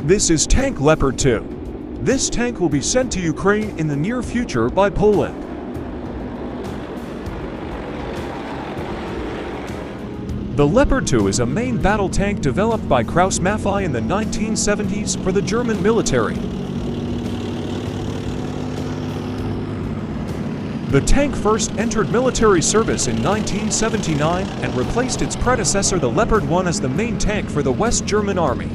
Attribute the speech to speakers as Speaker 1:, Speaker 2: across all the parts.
Speaker 1: This is tank Leopard 2. This tank will be sent to Ukraine in the near future by Poland. The Leopard 2 is a main battle tank developed by Krauss-Maffei in the 1970s for the German military. The tank first entered military service in 1979 and replaced its predecessor, the Leopard 1, as the main tank for the West German Army.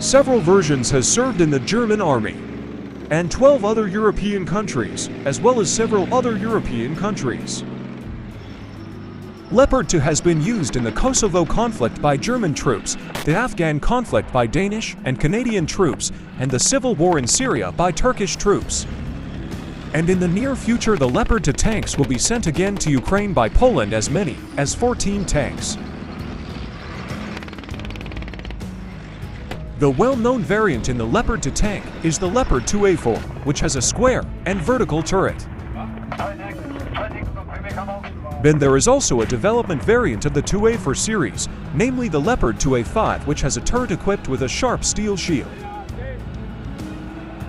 Speaker 1: Several versions has served in the German Army and 12 other European countries, as well as several other European countries. Leopard 2 has been used in the Kosovo conflict by German troops, the Afghan conflict by Danish and Canadian troops, and the civil war in Syria by Turkish troops. And in the near future, the Leopard 2 tanks will be sent again to Ukraine by Poland, as many as 14 tanks. The well-known variant in the Leopard 2 tank is the Leopard 2A4, which has a square and vertical turret. Then there is also a development variant of the 2A4 series, namely the Leopard 2A5, which has a turret equipped with a sharp steel shield.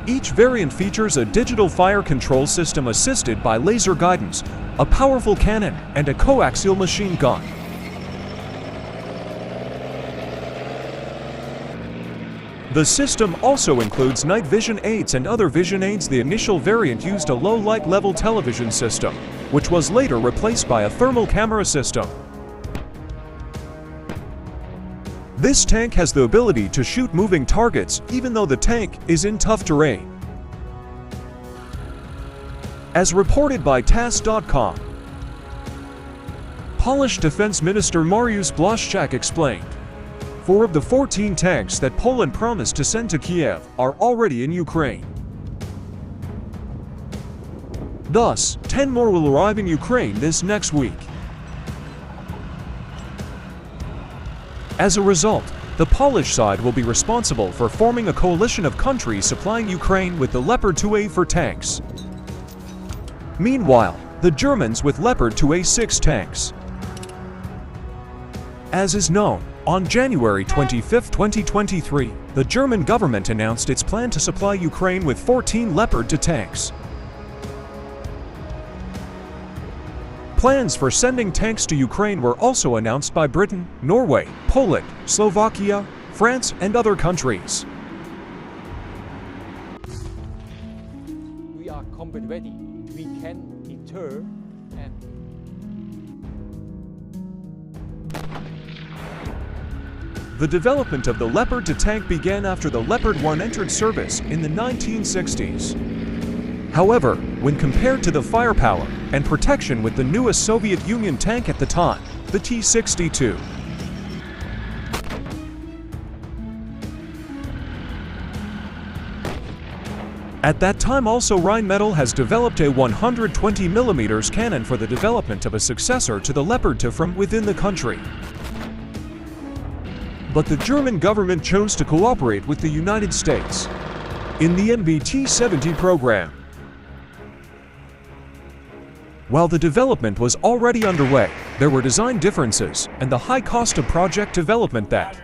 Speaker 1: Each variant features a digital fire control system assisted by laser guidance, a powerful cannon, and a coaxial machine gun. The system also includes night vision aids and other vision aids. The initial variant used a low light level television system, which was later replaced by a thermal camera system. This tank has the ability to shoot moving targets even though the tank is in tough terrain. As reported by TASS.com, Polish Defense Minister Mariusz Blaszczak explained, 4 of the 14 tanks that Poland promised to send to Kiev are already in Ukraine. Thus, 10 more will arrive in Ukraine this next week. As a result, the Polish side will be responsible for forming a coalition of countries supplying Ukraine with the Leopard 2A4 tanks. Meanwhile, the Germans with Leopard 2A6 tanks. As is known, on January 25, 2023, the German government announced its plan to supply Ukraine with 14 Leopard 2 tanks. Plans for sending tanks to Ukraine were also announced by Britain, Norway, Poland, Slovakia, France, and other countries.
Speaker 2: We are combat ready. We can deter and
Speaker 1: The development of the Leopard 2 tank began after the Leopard 1 entered service in the 1960s. However, when compared to the firepower and protection with the newest Soviet Union tank at the time, the T-62, at that time also Rheinmetall has developed a 120mm cannon for the development of a successor to the Leopard 2 from within the country. But the German government chose to cooperate with the United States in the MBT-70 program. While the development was already underway, there were design differences and the high cost of project development that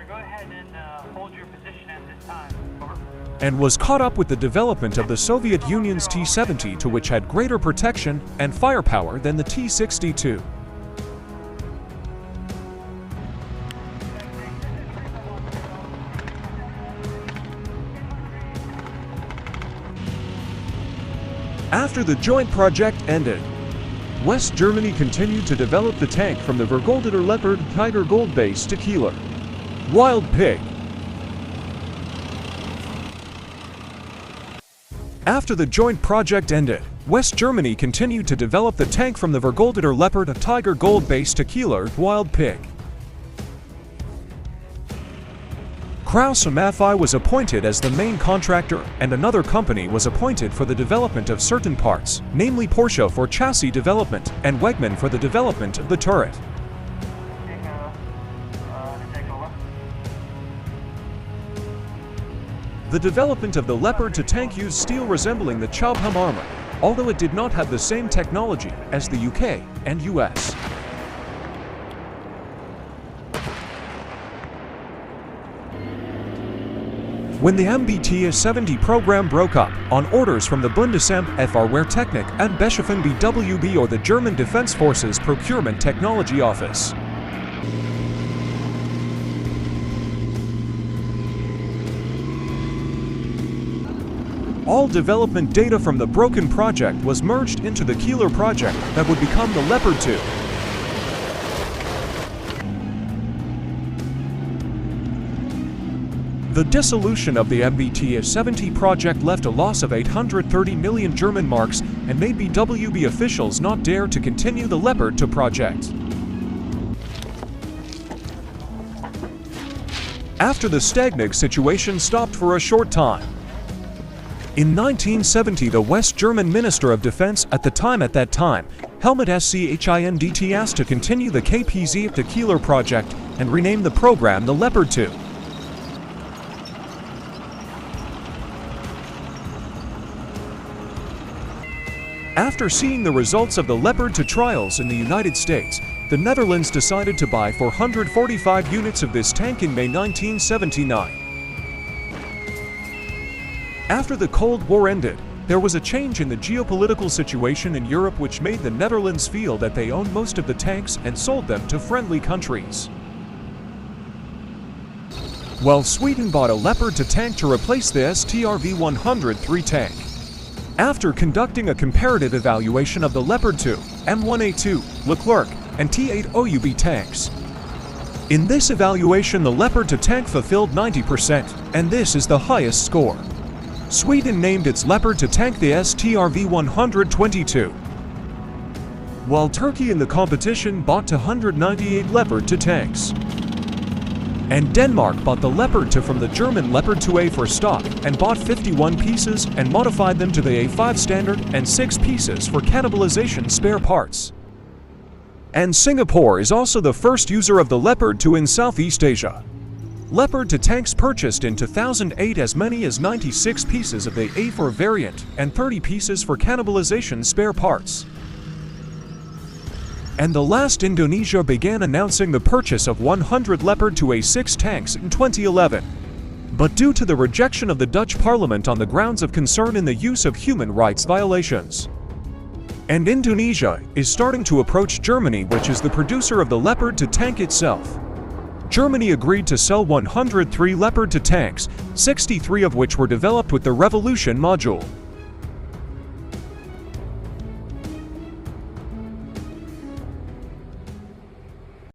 Speaker 1: and was caught up with the development of the Soviet Union's T-70, to which had greater protection and firepower than the T-62. After the joint project ended, West Germany continued to develop the tank from the Vergoldeter Leopard Tiger Gold base to Kieler Wild Pig. After the joint project ended, West Germany continued to develop the tank from the Vergoldeter Leopard Tiger Gold base to Kieler Wild Pig. Krauss-Maffei was appointed as the main contractor, and another company was appointed for the development of certain parts, namely Porsche for chassis development and Wegmann for the development of the turret. The development of the Leopard 2 tank used steel resembling the Chaubham armor, although it did not have the same technology as the UK and US. When the MBT-70 program broke up, on orders from the Bundesamt für Wehrtechnik and Beschaffung BWB, or the German Defense Forces Procurement Technology Office. All development data from the broken project was merged into the Kieler project that would become the Leopard 2. The dissolution of the MBT-70 project left a loss of 830 million German marks and made BWB officials not dare to continue the Leopard 2 project. After the Stagnig situation stopped for a short time. In 1970, the West German Minister of Defense at that time, Helmut Schinddt, asked to continue the KPZ of the Kieler project and rename the program the Leopard 2. After seeing the results of the Leopard 2 trials in the United States, the Netherlands decided to buy 445 units of this tank in May 1979. After the Cold War ended, there was a change in the geopolitical situation in Europe which made the Netherlands feel that they owned most of the tanks and sold them to friendly countries. While Sweden bought a Leopard 2 tank to replace the STRV-103 tank. After conducting a comparative evaluation of the Leopard 2, M1A2, Leclerc, and T8OUB tanks. In this evaluation, the Leopard 2 tank fulfilled 90%, and this is the highest score. Sweden named its Leopard 2 tank the STRV-122, while Turkey in the competition bought 298 Leopard 2 tanks. And Denmark bought the Leopard 2 from the German Leopard 2A for stock and bought 51 pieces and modified them to the A5 standard and 6 pieces for cannibalization spare parts. And Singapore is also the first user of the Leopard 2 in Southeast Asia. Leopard 2 tanks purchased in 2008 as many as 96 pieces of the A4 variant and 30 pieces for cannibalization spare parts. And the last Indonesia began announcing the purchase of 100 Leopard 2A6 tanks in 2011. But due to the rejection of the Dutch parliament on the grounds of concern in the use of human rights violations. And Indonesia is starting to approach Germany, which is the producer of the Leopard 2 tank itself. Germany agreed to sell 103 Leopard 2 tanks, 63 of which were developed with the Revolution module.